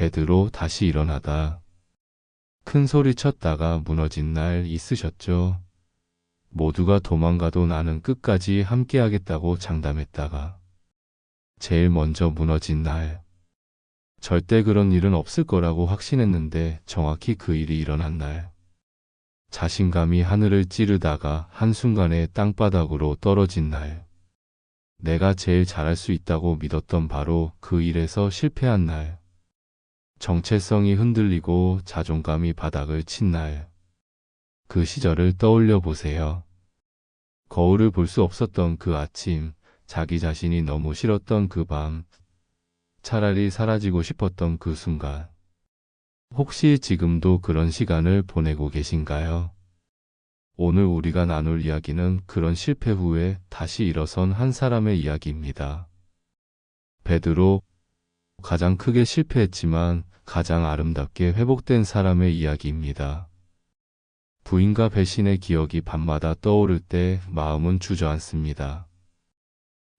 베드로 다시 일어나다. 큰 소리 쳤다가 무너진 날 있으셨죠? 모두가 도망가도 나는 끝까지 함께하겠다고 장담했다가 제일 먼저 무너진 날. 절대 그런 일은 없을 거라고 확신했는데 정확히 그 일이 일어난 날. 자신감이 하늘을 찌르다가 한순간에 땅바닥으로 떨어진 날. 내가 제일 잘할 수 있다고 믿었던 바로 그 일에서 실패한 날. 정체성이 흔들리고 자존감이 바닥을 친 날. 그 시절을 떠올려 보세요. 거울을 볼 수 없었던 그 아침, 자기 자신이 너무 싫었던 그 밤, 차라리 사라지고 싶었던 그 순간. 혹시 지금도 그런 시간을 보내고 계신가요? 오늘 우리가 나눌 이야기는 그런 실패 후에 다시 일어선 한 사람의 이야기입니다. 베드로, 가장 크게 실패했지만 가장 아름답게 회복된 사람의 이야기입니다. 부인과 배신의 기억이 밤마다 떠오를 때 마음은 주저앉습니다.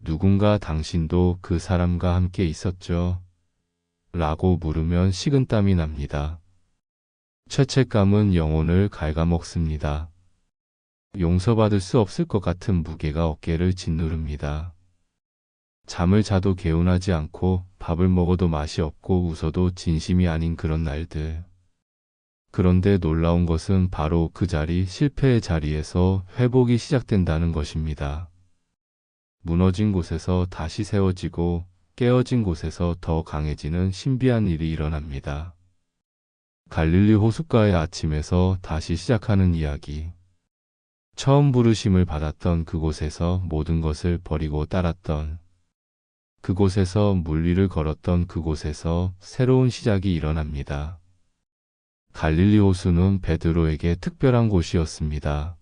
누군가 당신도 그 사람과 함께 있었죠? 라고 물으면 식은땀이 납니다. 죄책감은 영혼을 갉아먹습니다. 용서받을 수 없을 것 같은 무게가 어깨를 짓누릅니다. 잠을 자도 개운하지 않고 밥을 먹어도 맛이 없고 웃어도 진심이 아닌 그런 날들. 그런데 놀라운 것은 바로 그 자리, 실패의 자리에서 회복이 시작된다는 것입니다. 무너진 곳에서 다시 세워지고 깨어진 곳에서 더 강해지는 신비한 일이 일어납니다. 갈릴리 호숫가의 아침에서 다시 시작하는 이야기. 처음 부르심을 받았던 그곳에서 모든 것을 버리고 따랐던 그곳에서 물 위를 걸었던 그곳에서 새로운 시작이 일어납니다. 갈릴리 호수는 베드로에게 특별한 곳이었습니다.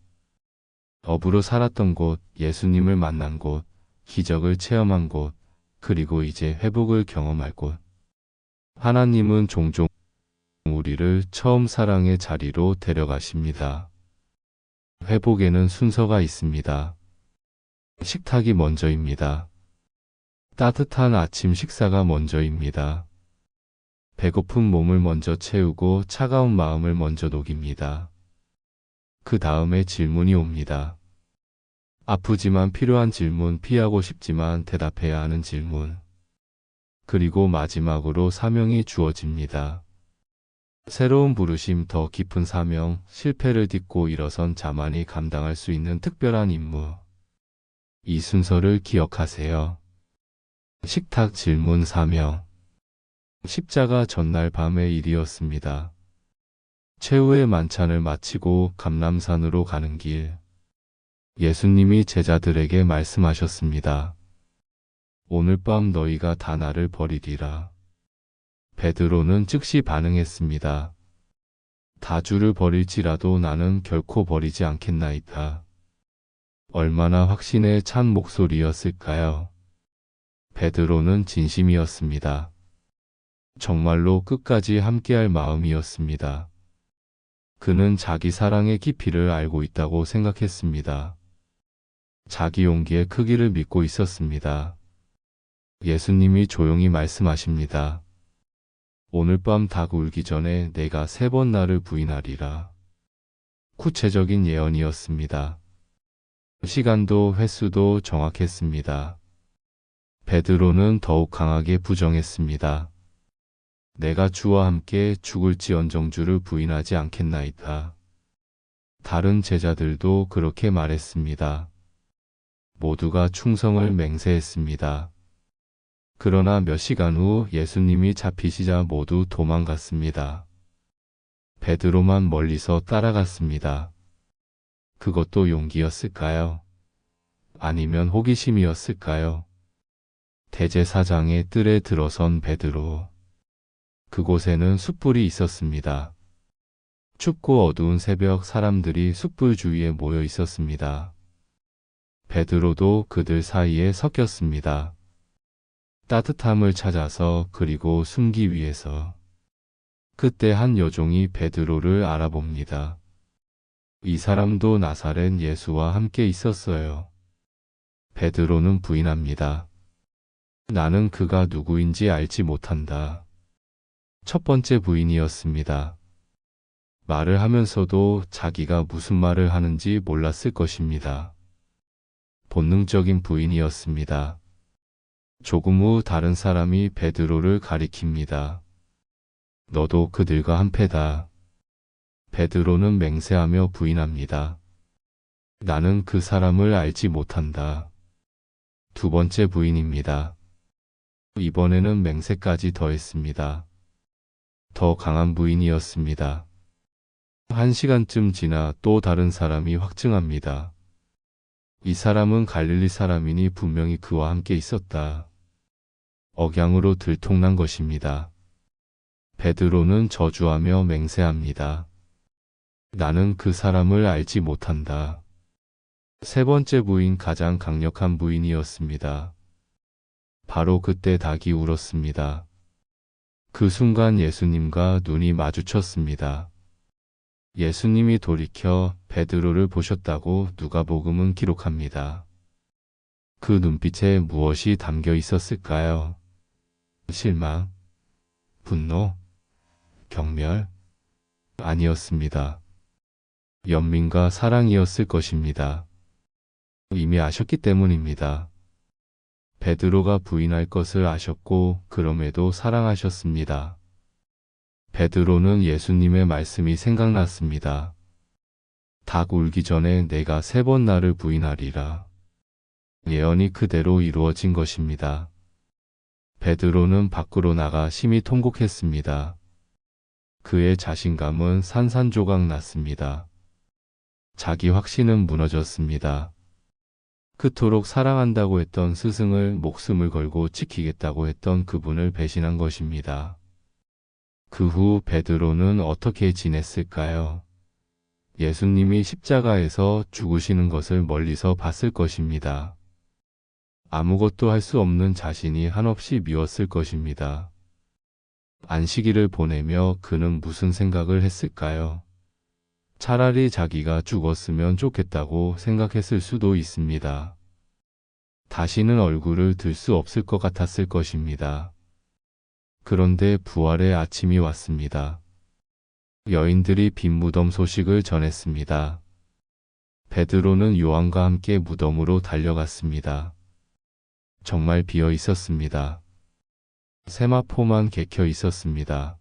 어부로 살았던 곳, 예수님을 만난 곳, 기적을 체험한 곳, 그리고 이제 회복을 경험할 곳. 하나님은 종종 우리를 처음 사랑의 자리로 데려가십니다. 회복에는 순서가 있습니다. 식탁이 먼저입니다. 따뜻한 아침 식사가 먼저입니다. 배고픈 몸을 먼저 채우고 차가운 마음을 먼저 녹입니다. 그 다음에 질문이 옵니다. 아프지만 필요한 질문, 피하고 싶지만 대답해야 하는 질문. 그리고 마지막으로 사명이 주어집니다. 새로운 부르심, 더 깊은 사명, 실패를 딛고 일어선 자만이 감당할 수 있는 특별한 임무. 이 순서를 기억하세요. 식탁, 질문, 사명. 십자가 전날 밤의 일이었습니다. 최후의 만찬을 마치고 감람산으로 가는 길. 예수님이 제자들에게 말씀하셨습니다. 오늘 밤 너희가 다 나를 버리리라. 베드로는 즉시 반응했습니다. 다 주를 버릴지라도 나는 결코 버리지 않겠나이다. 얼마나 확신에 찬 목소리였을까요? 베드로는 진심이었습니다. 정말로 끝까지 함께할 마음이었습니다. 그는 자기 사랑의 깊이를 알고 있다고 생각했습니다. 자기 용기의 크기를 믿고 있었습니다. 예수님이 조용히 말씀하십니다. 오늘 밤 닭 울기 전에 내가 3번 나를 부인하리라. 구체적인 예언이었습니다. 시간도 횟수도 정확했습니다. 베드로는 더욱 강하게 부정했습니다. 내가 주와 함께 죽을지언정 주를 부인하지 않겠나이다. 다른 제자들도 그렇게 말했습니다. 모두가 충성을 맹세했습니다. 그러나 몇 시간 후 예수님이 잡히시자 모두 도망갔습니다. 베드로만 멀리서 따라갔습니다. 그것도 용기였을까요? 아니면 호기심이었을까요? 대제사장의 뜰에 들어선 베드로. 그곳에는 숯불이 있었습니다. 춥고 어두운 새벽 사람들이 숯불 주위에 모여 있었습니다. 베드로도 그들 사이에 섞였습니다. 따뜻함을 찾아서 그리고 숨기 위해서. 그때 한 여종이 베드로를 알아봅니다. 이 사람도 나사렛 예수와 함께 있었어요. 베드로는 부인합니다. 나는 그가 누구인지 알지 못한다. 첫 번째 부인이었습니다. 말을 하면서도 자기가 무슨 말을 하는지 몰랐을 것입니다. 본능적인 부인이었습니다. 조금 후 다른 사람이 베드로를 가리킵니다. 너도 그들과 한패다. 베드로는 맹세하며 부인합니다. 나는 그 사람을 알지 못한다. 두 번째 부인입니다. 이번에는 맹세까지 더했습니다. 더 강한 부인이었습니다. 1시간쯤 지나 또 다른 사람이 확증합니다. 이 사람은 갈릴리 사람이니 분명히 그와 함께 있었다. 억양으로 들통난 것입니다. 베드로는 저주하며 맹세합니다. 나는 그 사람을 알지 못한다. 세 번째 부인 가장 강력한 부인이었습니다. 바로 그때 닭이 울었습니다. 그 순간 예수님과 눈이 마주쳤습니다. 예수님이 돌이켜 베드로를 보셨다고 누가복음은 기록합니다. 그 눈빛에 무엇이 담겨 있었을까요? 실망, 분노, 경멸? 아니었습니다. 연민과 사랑이었을 것입니다. 이미 아셨기 때문입니다. 베드로가 부인할 것을 아셨고 그럼에도 사랑하셨습니다. 베드로는 예수님의 말씀이 생각났습니다. 닭 울기 전에 내가 3번 나를 부인하리라. 예언이 그대로 이루어진 것입니다. 베드로는 밖으로 나가 심히 통곡했습니다. 그의 자신감은 산산조각 났습니다. 자기 확신은 무너졌습니다. 그토록 사랑한다고 했던 스승을 목숨을 걸고 지키겠다고 했던 그분을 배신한 것입니다. 그 후 베드로는 어떻게 지냈을까요? 예수님이 십자가에서 죽으시는 것을 멀리서 봤을 것입니다. 아무것도 할 수 없는 자신이 한없이 미웠을 것입니다. 안식일을 보내며 그는 무슨 생각을 했을까요? 차라리 자기가 죽었으면 좋겠다고 생각했을 수도 있습니다. 다시는 얼굴을 들 수 없을 것 같았을 것입니다. 그런데 부활의 아침이 왔습니다. 여인들이 빈 무덤 소식을 전했습니다. 베드로는 요한과 함께 무덤으로 달려갔습니다. 정말 비어 있었습니다. 세마포만 개켜 있었습니다.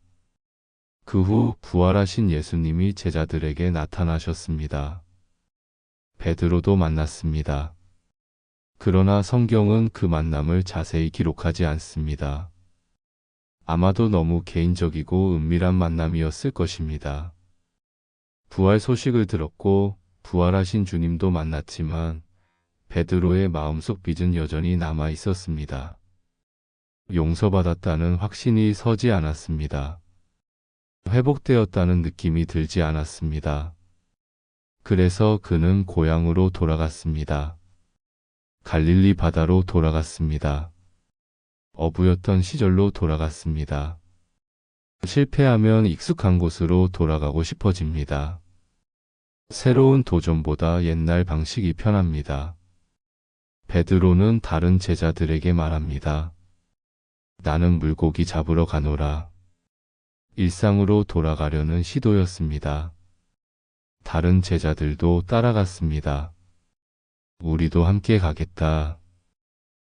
그 후 부활하신 예수님이 제자들에게 나타나셨습니다. 베드로도 만났습니다. 그러나 성경은 그 만남을 자세히 기록하지 않습니다. 아마도 너무 개인적이고 은밀한 만남이었을 것입니다. 부활 소식을 들었고 부활하신 주님도 만났지만 베드로의 마음속 빚은 여전히 남아 있었습니다. 용서받았다는 확신이 서지 않았습니다. 회복되었다는 느낌이 들지 않았습니다. 그래서 그는 고향으로 돌아갔습니다. 갈릴리 바다로 돌아갔습니다. 어부였던 시절로 돌아갔습니다. 실패하면 익숙한 곳으로 돌아가고 싶어집니다. 새로운 도전보다 옛날 방식이 편합니다. 베드로는 다른 제자들에게 말합니다. 나는 물고기 잡으러 가노라. 일상으로 돌아가려는 시도였습니다. 다른 제자들도 따라갔습니다. 우리도 함께 가겠다.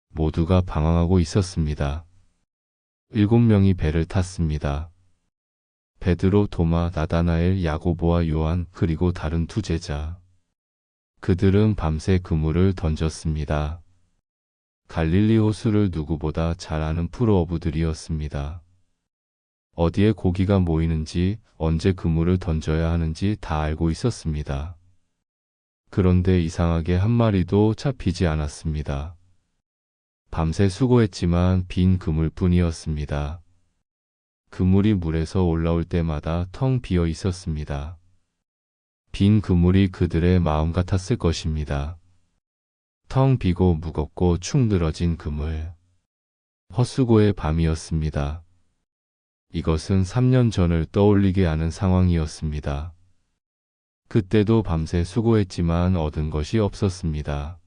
모두가 방황하고 있었습니다. 7명이 배를 탔습니다. 베드로, 도마, 나다나엘, 야고보와 요한, 그리고 다른 2 제자. 그들은 밤새 그물을 던졌습니다. 갈릴리 호수를 누구보다 잘 아는 프로 어부들이었습니다. 어디에 고기가 모이는지, 언제 그물을 던져야 하는지 다 알고 있었습니다. 그런데 이상하게 한 마리도 잡히지 않았습니다. 밤새 수고했지만 빈 그물뿐이었습니다. 그물이 물에서 올라올 때마다 텅 비어 있었습니다. 빈 그물이 그들의 마음 같았을 것입니다. 텅 비고 무겁고 축 늘어진 그물. 헛수고의 밤이었습니다. 이것은 3년 전을 떠올리게 하는 상황이었습니다. 그때도 밤새 수고했지만 얻은 것이 없었습니다.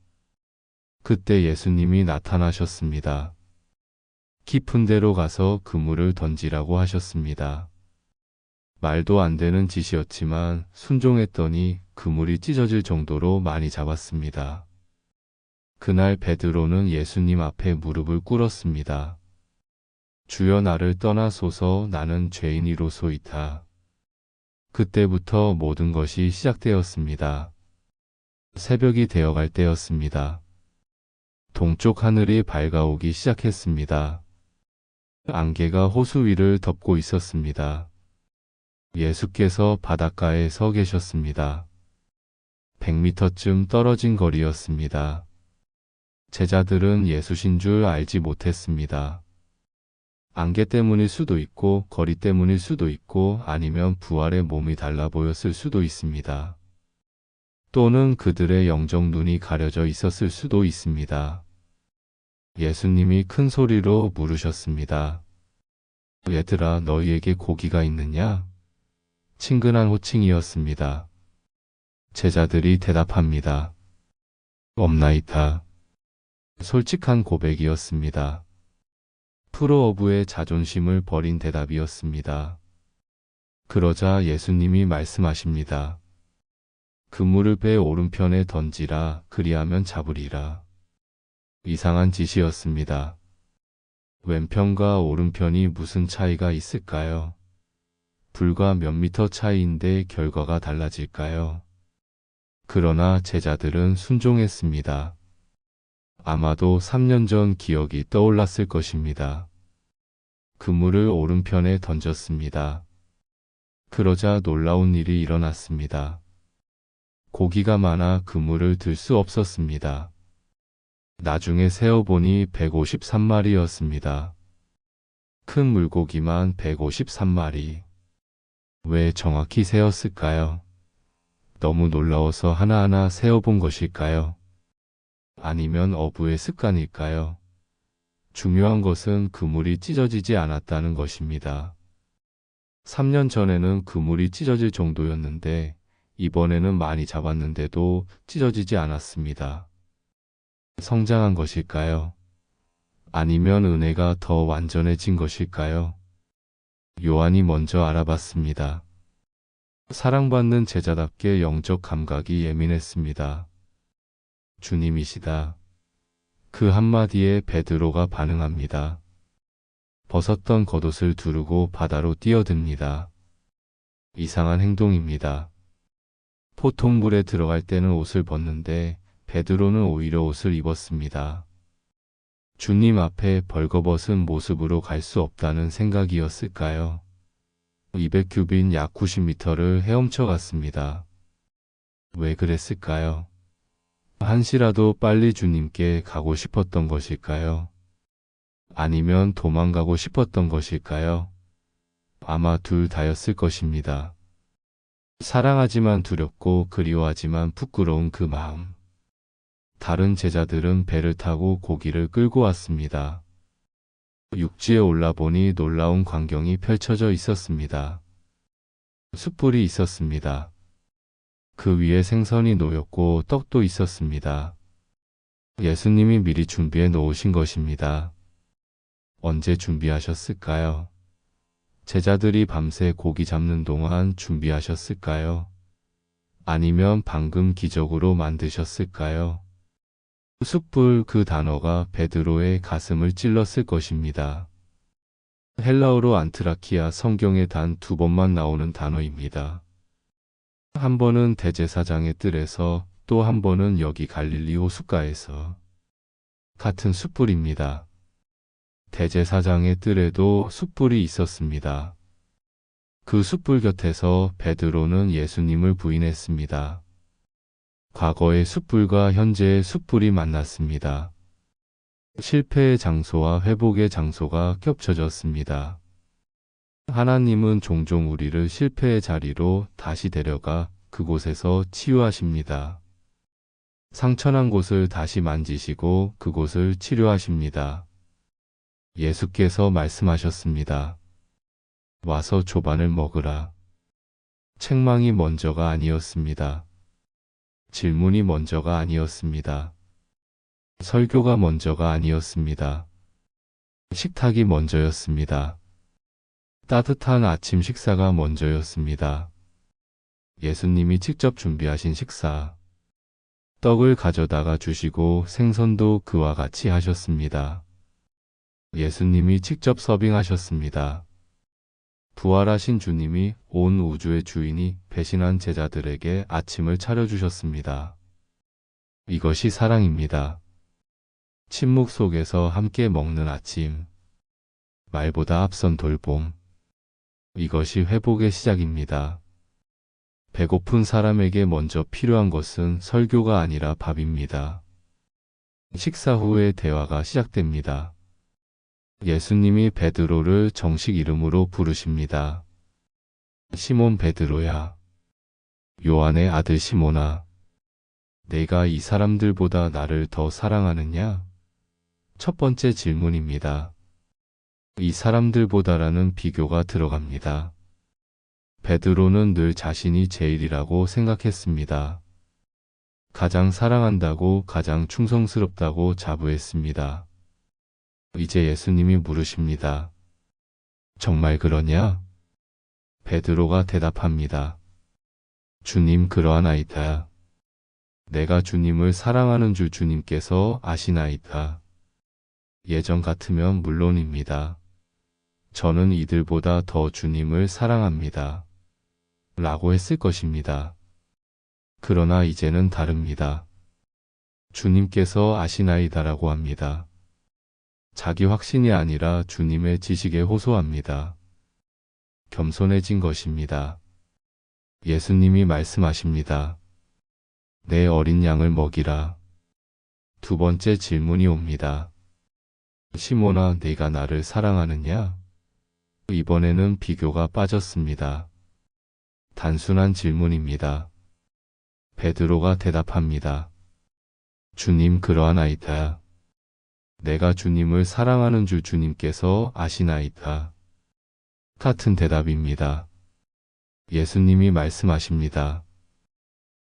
그때 예수님이 나타나셨습니다. 깊은 데로 가서 그물을 던지라고 하셨습니다. 말도 안 되는 짓이었지만 순종했더니 그물이 찢어질 정도로 많이 잡았습니다. 그날 베드로는 예수님 앞에 무릎을 꿇었습니다. 주여 나를 떠나소서 나는 죄인이로소이다. 그때부터 모든 것이 시작되었습니다. 새벽이 되어갈 때였습니다. 동쪽 하늘이 밝아오기 시작했습니다. 안개가 호수 위를 덮고 있었습니다. 예수께서 바닷가에 서 계셨습니다. 100m쯤 떨어진 거리였습니다. 제자들은 예수신 줄 알지 못했습니다. 안개 때문일 수도 있고 거리 때문일 수도 있고 아니면 부활의 몸이 달라 보였을 수도 있습니다. 또는 그들의 영적 눈이 가려져 있었을 수도 있습니다. 예수님이 큰 소리로 물으셨습니다. 얘들아 너희에게 고기가 있느냐? 친근한 호칭이었습니다. 제자들이 대답합니다. 없나이다. 솔직한 고백이었습니다. 프로어부의 자존심을 버린 대답이었습니다. 그러자 예수님이 말씀하십니다. 그물을 배 오른편에 던지라 그리하면 잡으리라. 이상한 짓이었습니다. 왼편과 오른편이 무슨 차이가 있을까요? 불과 몇 미터 차이인데 결과가 달라질까요? 그러나 제자들은 순종했습니다. 아마도 3년 전 기억이 떠올랐을 것입니다. 그물을 오른편에 던졌습니다. 그러자 놀라운 일이 일어났습니다. 고기가 많아 그물을 들 수 없었습니다. 나중에 세어보니 153마리였습니다. 큰 물고기만 153마리. 왜 정확히 세었을까요? 너무 놀라워서 하나하나 세어본 것일까요? 아니면 어부의 습관일까요? 중요한 것은 그물이 찢어지지 않았다는 것입니다. 3년 전에는 그물이 찢어질 정도였는데 이번에는 많이 잡았는데도 찢어지지 않았습니다. 성장한 것일까요? 아니면 은혜가 더 완전해진 것일까요? 요한이 먼저 알아봤습니다. 사랑받는 제자답게 영적 감각이 예민했습니다. 주님이시다. 그 한마디에 베드로가 반응합니다. 벗었던 겉옷을 두르고 바다로 뛰어듭니다. 이상한 행동입니다. 보통 물에 들어갈 때는 옷을 벗는데 베드로는 오히려 옷을 입었습니다. 주님 앞에 벌거벗은 모습으로 갈 수 없다는 생각이었을까요? 200규빗 약 90m를 헤엄쳐 갔습니다. 왜 그랬을까요? 한시라도 빨리 주님께 가고 싶었던 것일까요? 아니면 도망가고 싶었던 것일까요? 아마 둘 다였을 것입니다. 사랑하지만 두렵고 그리워하지만 부끄러운 그 마음. 다른 제자들은 배를 타고 고기를 끌고 왔습니다. 육지에 올라보니 놀라운 광경이 펼쳐져 있었습니다. 숯불이 있었습니다. 그 위에 생선이 놓였고 떡도 있었습니다. 예수님이 미리 준비해 놓으신 것입니다. 언제 준비하셨을까요? 제자들이 밤새 고기 잡는 동안 준비하셨을까요? 아니면 방금 기적으로 만드셨을까요? 숯불 그 단어가 베드로의 가슴을 찔렀을 것입니다. 헬라어로 안트라키아 성경에 단 2번만 나오는 단어입니다. 한 번은 대제사장의 뜰에서 또 한 번은 여기 갈릴리 호숫가에서. 같은 숯불입니다. 대제사장의 뜰에도 숯불이 있었습니다. 그 숯불 곁에서 베드로는 예수님을 부인했습니다. 과거의 숯불과 현재의 숯불이 만났습니다. 실패의 장소와 회복의 장소가 겹쳐졌습니다. 하나님은 종종 우리를 실패의 자리로 다시 데려가 그곳에서 치유하십니다. 상처난 곳을 다시 만지시고 그곳을 치료하십니다. 예수께서 말씀하셨습니다. 와서 조반을 먹으라. 책망이 먼저가 아니었습니다. 질문이 먼저가 아니었습니다. 설교가 먼저가 아니었습니다. 식탁이 먼저였습니다. 따뜻한 아침 식사가 먼저였습니다. 예수님이 직접 준비하신 식사. 떡을 가져다가 주시고 생선도 그와 같이 하셨습니다. 예수님이 직접 서빙하셨습니다. 부활하신 주님이 온 우주의 주인이 배신한 제자들에게 아침을 차려주셨습니다. 이것이 사랑입니다. 침묵 속에서 함께 먹는 아침. 말보다 앞선 돌봄. 이것이 회복의 시작입니다. 배고픈 사람에게 먼저 필요한 것은 설교가 아니라 밥입니다. 식사 후에 대화가 시작됩니다. 예수님이 베드로를 정식 이름으로 부르십니다. 시몬 베드로야. 요한의 아들 시몬아. 내가 이 사람들보다 나를 더 사랑하느냐? 첫 번째 질문입니다. 이 사람들보다라는 비교가 들어갑니다. 베드로는 늘 자신이 제일이라고 생각했습니다. 가장 사랑한다고, 가장 충성스럽다고 자부했습니다. 이제 예수님이 물으십니다. 정말 그러냐? 베드로가 대답합니다. 주님, 그러하나이다. 내가 주님을 사랑하는 줄 주님께서 아시나이다. 예전 같으면 물론입니다. 저는 이들보다 더 주님을 사랑합니다. 라고 했을 것입니다. 그러나 이제는 다릅니다. 주님께서 아시나이다라고 합니다. 자기 확신이 아니라 주님의 지식에 호소합니다. 겸손해진 것입니다. 예수님이 말씀하십니다. 내 어린 양을 먹이라. 두 번째 질문이 옵니다. 시몬아, 네가 나를 사랑하느냐? 이번에는 비교가 빠졌습니다. 단순한 질문입니다. 베드로가 대답합니다. 주님, 그러하나이다. 내가 주님을 사랑하는 줄 주님께서 아시나이다. 같은 대답입니다. 예수님이 말씀하십니다.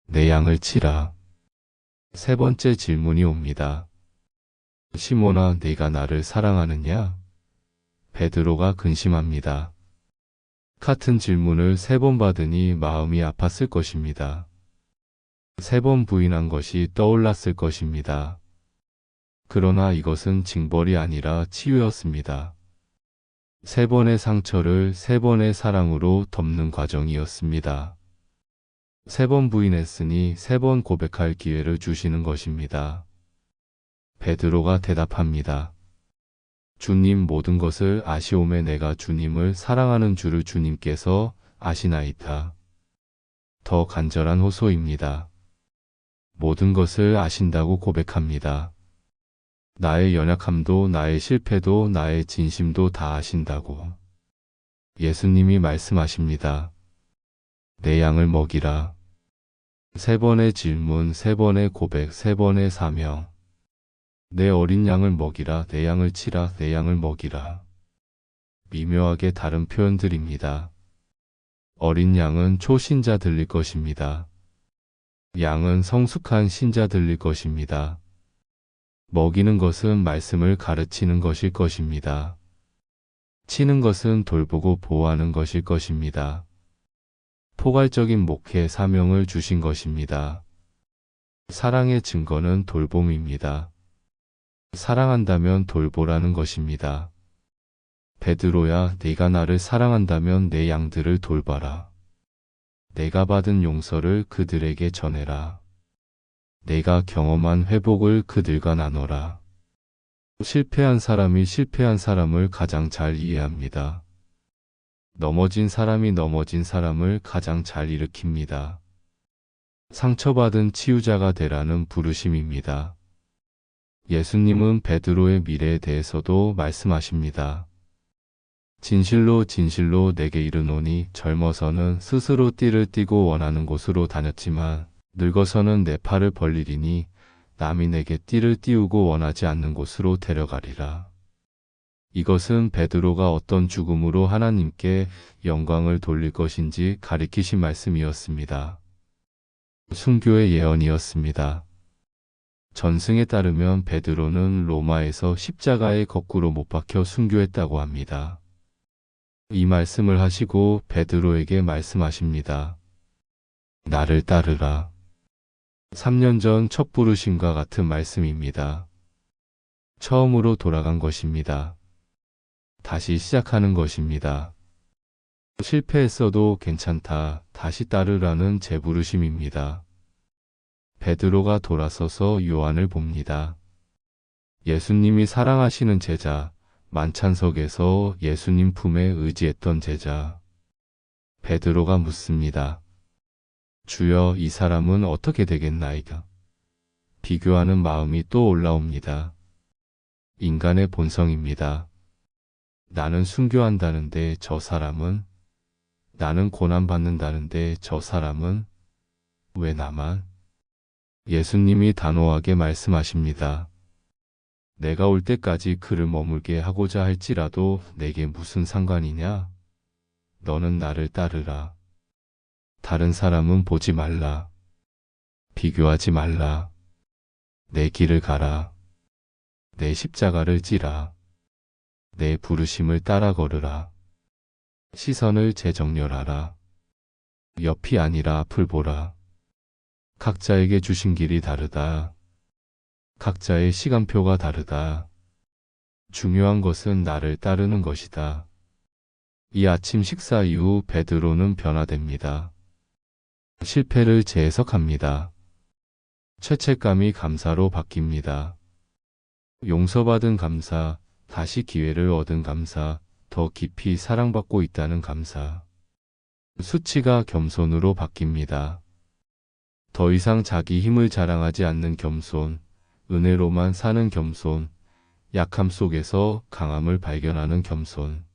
내 양을 치라. 세 번째 질문이 옵니다. 시몬아, 네가 나를 사랑하느냐? 베드로가 근심합니다. 같은 질문을 3번 받으니 마음이 아팠을 것입니다. 3번 부인한 것이 떠올랐을 것입니다. 그러나 이것은 징벌이 아니라 치유였습니다. 3번의 상처를 3번의 사랑으로 덮는 과정이었습니다. 3번 부인했으니 3번 고백할 기회를 주시는 것입니다. 베드로가 대답합니다. 주님, 모든 것을 아시오매 내가 주님을 사랑하는 줄을 주님께서 아시나이다. 더 간절한 호소입니다. 모든 것을 아신다고 고백합니다. 나의 연약함도, 나의 실패도, 나의 진심도 다 아신다고. 예수님이 말씀하십니다. 내 양을 먹이라. 3번의 질문, 3번의 고백, 3번의 사명. 내 어린 양을 먹이라, 내 양을 치라, 내 양을 먹이라. 미묘하게 다른 표현들입니다. 어린 양은 초신자 들릴 것입니다. 양은 성숙한 신자 들릴 것입니다. 먹이는 것은 말씀을 가르치는 것일 것입니다. 치는 것은 돌보고 보호하는 것일 것입니다. 포괄적인 목회 사명을 주신 것입니다. 사랑의 증거는 돌봄입니다. 사랑한다면 돌보라는 것입니다. 베드로야, 네가 나를 사랑한다면 내 양들을 돌봐라. 내가 받은 용서를 그들에게 전해라. 내가 경험한 회복을 그들과 나눠라. 실패한 사람이 실패한 사람을 가장 잘 이해합니다. 넘어진 사람이 넘어진 사람을 가장 잘 일으킵니다. 상처받은 치유자가 되라는 부르심입니다. 예수님은 베드로의 미래에 대해서도 말씀하십니다. 진실로 진실로 내게 이르노니 젊어서는 스스로 띠를 띠고 원하는 곳으로 다녔지만 늙어서는 내 팔을 벌리리니 남이 내게 띠를 띠우고 원하지 않는 곳으로 데려가리라. 이것은 베드로가 어떤 죽음으로 하나님께 영광을 돌릴 것인지 가리키신 말씀이었습니다. 순교의 예언이었습니다. 전승에 따르면 베드로는 로마에서 십자가에 거꾸로 못 박혀 순교했다고 합니다. 이 말씀을 하시고 베드로에게 말씀하십니다. 나를 따르라. 3년 전 첫 부르심과 같은 말씀입니다. 처음으로 돌아간 것입니다. 다시 시작하는 것입니다. 실패했어도 괜찮다. 다시 따르라는 재부르심입니다. 베드로가 돌아서서 요한을 봅니다. 예수님이 사랑하시는 제자, 만찬석에서 예수님 품에 의지했던 제자. 베드로가 묻습니다. 주여, 이 사람은 어떻게 되겠나이까? 비교하는 마음이 또 올라옵니다. 인간의 본성입니다. 나는 순교한다는데 저 사람은? 나는 고난받는다는데 저 사람은? 왜 나만? 예수님이 단호하게 말씀하십니다. 내가 올 때까지 그를 머물게 하고자 할지라도 내게 무슨 상관이냐? 너는 나를 따르라. 다른 사람은 보지 말라. 비교하지 말라. 내 길을 가라. 내 십자가를 지라. 내 부르심을 따라 걸으라. 시선을 재정렬하라. 옆이 아니라 앞을 보라. 각자에게 주신 길이 다르다. 각자의 시간표가 다르다. 중요한 것은 나를 따르는 것이다. 이 아침 식사 이후 베드로는 변화됩니다. 실패를 재해석합니다. 죄책감이 감사로 바뀝니다. 용서받은 감사, 다시 기회를 얻은 감사, 더 깊이 사랑받고 있다는 감사. 수치가 겸손으로 바뀝니다. 더 이상 자기 힘을 자랑하지 않는 겸손, 은혜로만 사는 겸손, 약함 속에서 강함을 발견하는 겸손.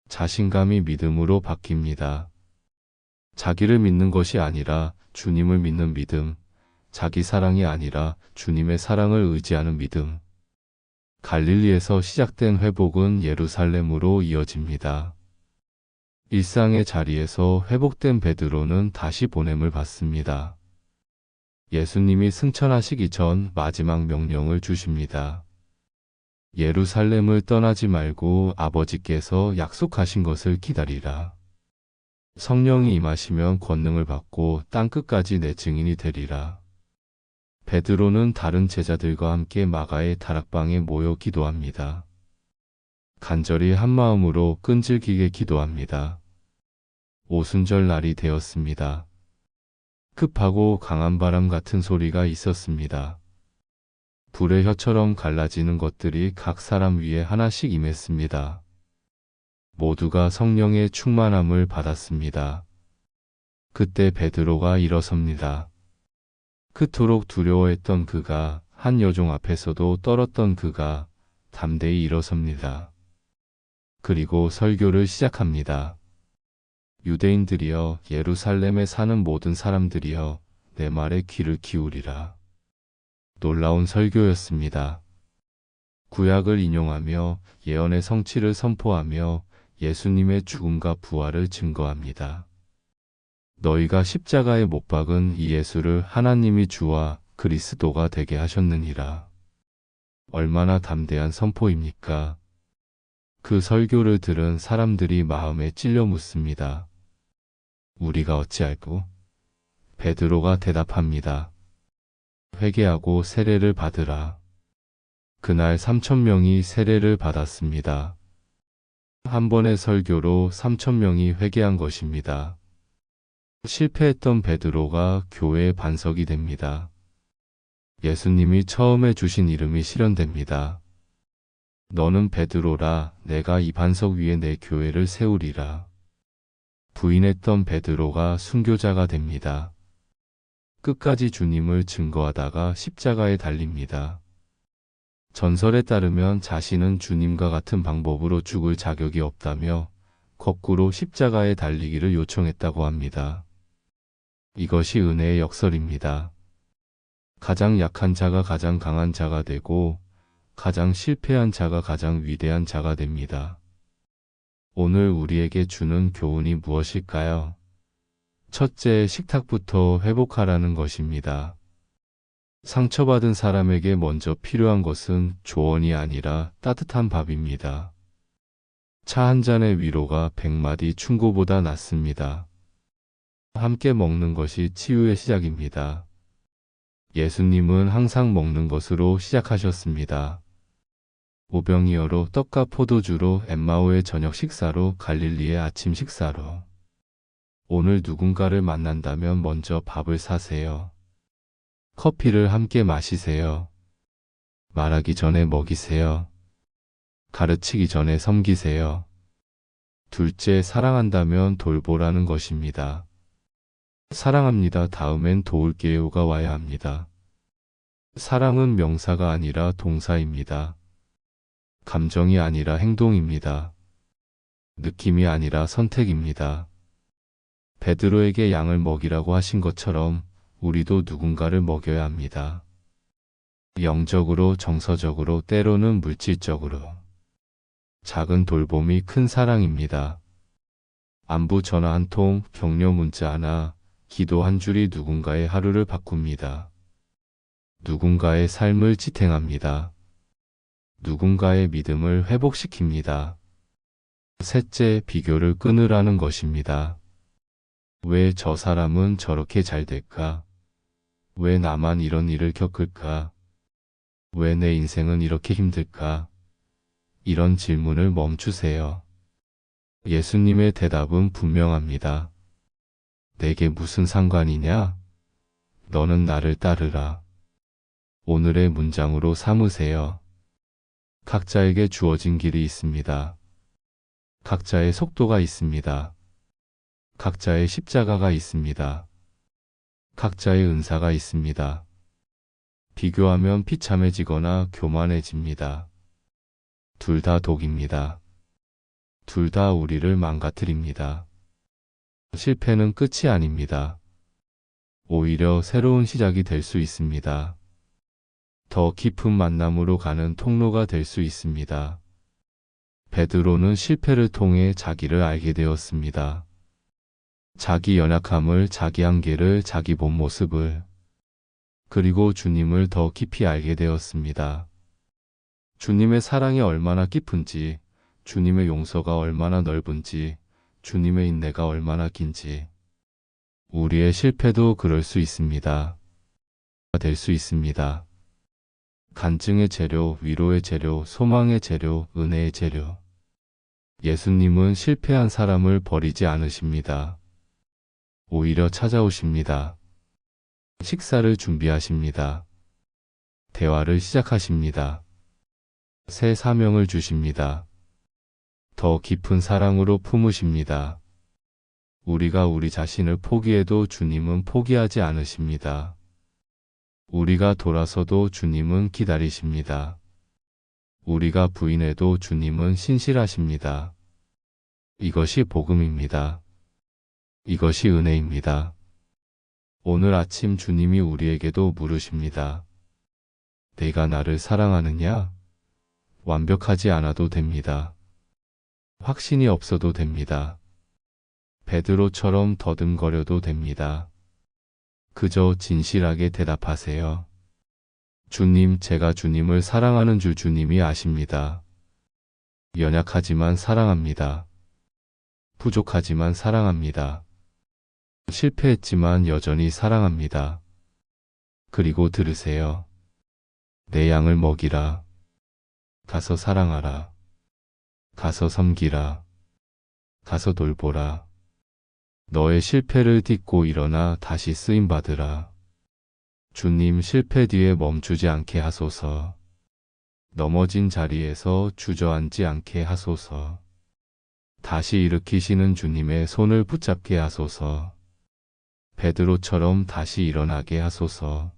자신감이 믿음으로 바뀝니다. 자기를 믿는 것이 아니라 주님을 믿는 믿음, 자기 사랑이 아니라 주님의 사랑을 의지하는 믿음. 갈릴리에서 시작된 회복은 예루살렘으로 이어집니다. 일상의 자리에서 회복된 베드로는 다시 보냄을 받습니다. 예수님이 승천하시기 전 마지막 명령을 주십니다. 예루살렘을 떠나지 말고 아버지께서 약속하신 것을 기다리라. 성령이 임하시면 권능을 받고 땅끝까지 내 증인이 되리라. 베드로는 다른 제자들과 함께 마가의 다락방에 모여 기도합니다. 간절히 한마음으로 끈질기게 기도합니다. 오순절 날이 되었습니다. 급하고 강한 바람 같은 소리가 있었습니다. 불의 혀처럼 갈라지는 것들이 각 사람 위에 하나씩 임했습니다. 모두가 성령의 충만함을 받았습니다. 그때 베드로가 일어섭니다. 그토록 두려워했던 그가, 한 여종 앞에서도 떨었던 그가 담대히 일어섭니다. 그리고 설교를 시작합니다. 유대인들이여, 예루살렘에 사는 모든 사람들이여, 내 말에 귀를 기울이라. 놀라운 설교였습니다. 구약을 인용하며 예언의 성취를 선포하며 예수님의 죽음과 부활을 증거합니다. 너희가 십자가에 못 박은 이 예수를 하나님이 주와 그리스도가 되게 하셨느니라. 얼마나 담대한 선포입니까? 그 설교를 들은 사람들이 마음에 찔려 묻습니다. 우리가 어찌할꼬? 베드로가 대답합니다. 회개하고 세례를 받으라. 그날 3,000명이 세례를 받았습니다. 한 번의 설교로 3,000명이 회개한 것입니다. 실패했던 베드로가 교회의 반석이 됩니다. 예수님이 처음에 주신 이름이 실현됩니다. 너는 베드로라, 내가 이 반석 위에 내 교회를 세우리라. 부인했던 베드로가 순교자가 됩니다. 끝까지 주님을 증거하다가 십자가에 달립니다. 전설에 따르면 자신은 주님과 같은 방법으로 죽을 자격이 없다며 거꾸로 십자가에 달리기를 요청했다고 합니다. 이것이 은혜의 역설입니다. 가장 약한 자가 가장 강한 자가 되고 가장 실패한 자가 가장 위대한 자가 됩니다. 오늘 우리에게 주는 교훈이 무엇일까요? 첫째, 식탁부터 회복하라는 것입니다. 상처받은 사람에게 먼저 필요한 것은 조언이 아니라 따뜻한 밥입니다. 차 한 잔의 위로가 100마디 충고보다 낫습니다. 함께 먹는 것이 치유의 시작입니다. 예수님은 항상 먹는 것으로 시작하셨습니다. 오병이어로 떡과 포도주로, 엠마오의 저녁 식사로, 갈릴리의 아침 식사로. 오늘 누군가를 만난다면 먼저 밥을 사세요. 커피를 함께 마시세요. 말하기 전에 먹이세요. 가르치기 전에 섬기세요. 둘째, 사랑한다면 돌보라는 것입니다. 사랑합니다. 다음엔 도울게요가 와야 합니다. 사랑은 명사가 아니라 동사입니다. 감정이 아니라 행동입니다. 느낌이 아니라 선택입니다. 베드로에게 양을 먹이라고 하신 것처럼 우리도 누군가를 먹여야 합니다. 영적으로, 정서적으로, 때로는 물질적으로. 작은 돌봄이 큰 사랑입니다. 안부 전화 한 통, 격려 문자 하나, 기도 한 줄이 누군가의 하루를 바꿉니다. 누군가의 삶을 지탱합니다. 누군가의 믿음을 회복시킵니다. 셋째, 비교를 끊으라는 것입니다. 왜 저 사람은 저렇게 잘 될까? 왜 나만 이런 일을 겪을까? 왜 내 인생은 이렇게 힘들까? 이런 질문을 멈추세요. 예수님의 대답은 분명합니다. 내게 무슨 상관이냐? 너는 나를 따르라. 오늘의 문장으로 삼으세요. 각자에게 주어진 길이 있습니다. 각자의 속도가 있습니다. 각자의 십자가가 있습니다. 각자의 은사가 있습니다. 비교하면 비참해지거나 교만해집니다. 둘 다 독입니다. 둘 다 우리를 망가뜨립니다. 실패는 끝이 아닙니다. 오히려 새로운 시작이 될 수 있습니다. 더 깊은 만남으로 가는 통로가 될 수 있습니다. 베드로는 실패를 통해 자기를 알게 되었습니다. 자기 연약함을, 자기 한계를, 자기 본 모습을, 그리고 주님을 더 깊이 알게 되었습니다. 주님의 사랑이 얼마나 깊은지, 주님의 용서가 얼마나 넓은지, 주님의 인내가 얼마나 긴지. 우리의 실패도 그럴 수 있습니다. 될 수 있습니다. 간증의 재료, 위로의 재료, 소망의 재료, 은혜의 재료. 예수님은 실패한 사람을 버리지 않으십니다. 오히려 찾아오십니다. 식사를 준비하십니다. 대화를 시작하십니다. 새 사명을 주십니다. 더 깊은 사랑으로 품으십니다. 우리가 우리 자신을 포기해도 주님은 포기하지 않으십니다. 우리가 돌아서도 주님은 기다리십니다. 우리가 부인해도 주님은 신실하십니다. 이것이 복음입니다. 이것이 은혜입니다. 오늘 아침 주님이 우리에게도 물으십니다. 내가 나를 사랑하느냐? 완벽하지 않아도 됩니다. 확신이 없어도 됩니다. 베드로처럼 더듬거려도 됩니다. 그저 진실하게 대답하세요. 주님, 제가 주님을 사랑하는 줄 주님이 아십니다. 연약하지만 사랑합니다. 부족하지만 사랑합니다. 실패했지만 여전히 사랑합니다. 그리고 들으세요. 내 양을 먹이라. 가서 사랑하라. 가서 섬기라. 가서 돌보라. 너의 실패를 딛고 일어나 다시 쓰임받으라. 주님, 실패 뒤에 멈추지 않게 하소서. 넘어진 자리에서 주저앉지 않게 하소서. 다시 일으키시는 주님의 손을 붙잡게 하소서. 베드로처럼 다시 일어나게 하소서.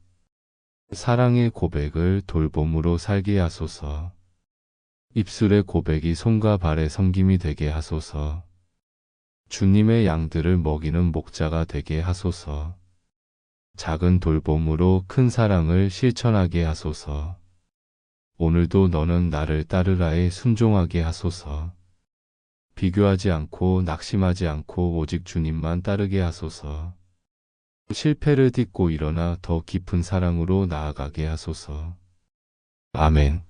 사랑의 고백을 돌봄으로 살게 하소서. 입술의 고백이 손과 발의 섬김이 되게 하소서. 주님의 양들을 먹이는 목자가 되게 하소서. 작은 돌봄으로 큰 사랑을 실천하게 하소서. 오늘도 너는 나를 따르라에 순종하게 하소서. 비교하지 않고 낙심하지 않고 오직 주님만 따르게 하소서. 실패를 딛고 일어나 더 깊은 사랑으로 나아가게 하소서. 아멘.